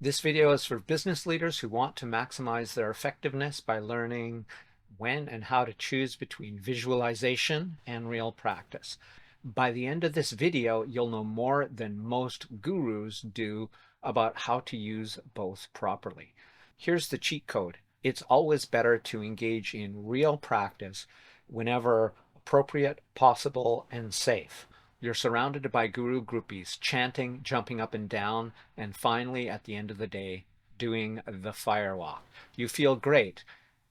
This video is for business leaders who want to maximize their effectiveness by learning when and how to choose between visualization and real practice. By the end of this video, you'll know more than most gurus do about how to use both properly. Here's the cheat code. It's always better to engage in real practice whenever appropriate, possible, and safe. You're surrounded by guru groupies, chanting, jumping up and down, and finally, at the end of the day, doing the firewalk. You feel great.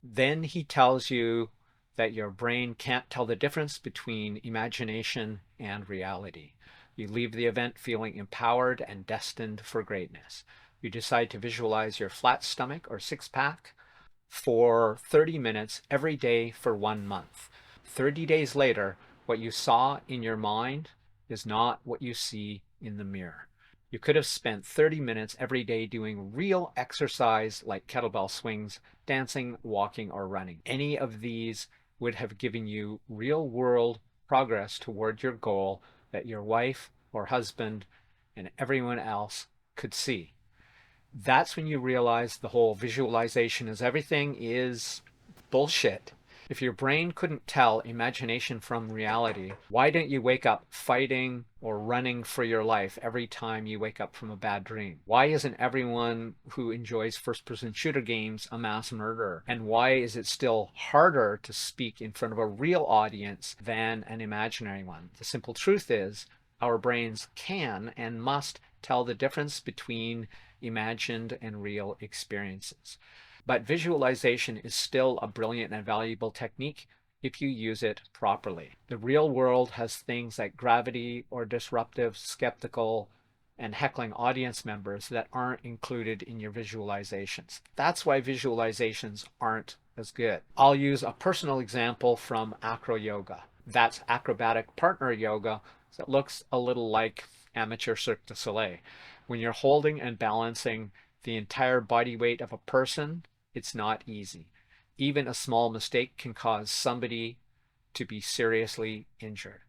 Then he tells you that your brain can't tell the difference between imagination and reality. You leave the event feeling empowered and destined for greatness. You decide to visualize your flat stomach or six-pack for 30 minutes every day for 1 month. 30 days later, what you saw in your mind is not what you see in the mirror. You could have spent 30 minutes every day doing real exercise like kettlebell swings, dancing, walking, or running. Any of these would have given you real world progress toward your goal that your wife or husband and everyone else could see. That's when you realize the whole visualization is everything is bullshit. If your brain couldn't tell imagination from reality, why don't you wake up fighting or running for your life every time you wake up from a bad dream? Why isn't everyone who enjoys first-person shooter games a mass murderer? And why is it still harder to speak in front of a real audience than an imaginary one? The simple truth is, our brains can and must tell the difference between imagined and real experiences. But visualization is still a brilliant and valuable technique if you use it properly. The real world has things like gravity or disruptive, skeptical, and heckling audience members that aren't included in your visualizations. That's why visualizations aren't as good. I'll use a personal example from acro yoga. That's acrobatic partner yoga that looks a little like amateur Cirque du Soleil. When you're holding and balancing the entire body weight of a person, it's not easy. Even a small mistake can cause somebody to be seriously injured.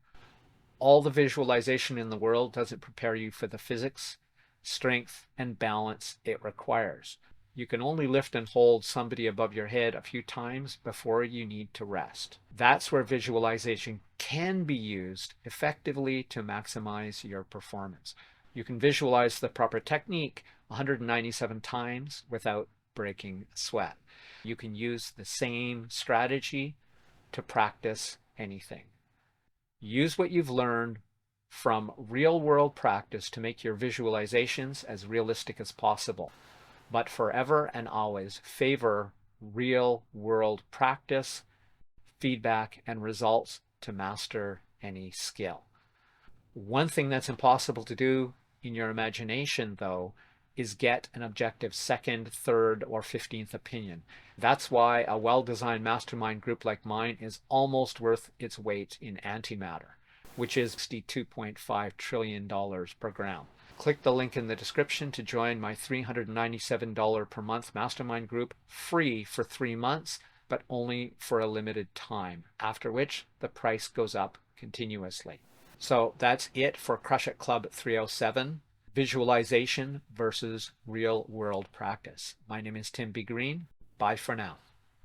All the visualization in the world doesn't prepare you for the physics, strength, and balance it requires. You can only lift and hold somebody above your head a few times before you need to rest. That's where visualization can be used effectively to maximize your performance. You can visualize the proper technique 197 times without breaking sweat. You can use the same strategy to practice anything. Use what you've learned from real world practice to make your visualizations as realistic as possible. But forever and always favor real world practice, feedback, and results to master any skill. One thing that's impossible to do in your imagination, though, is get an objective second, third, or 15th opinion. That's why a well-designed mastermind group like mine is almost worth its weight in antimatter, which is $62.5 trillion per gram. Click the link in the description to join my $397 per month mastermind group, free for 3 months, but only for a limited time, after which the price goes up continuously. So that's it for Crush It Club 307. Visualization versus real world practice. My name is Tim B. Green. Bye for now.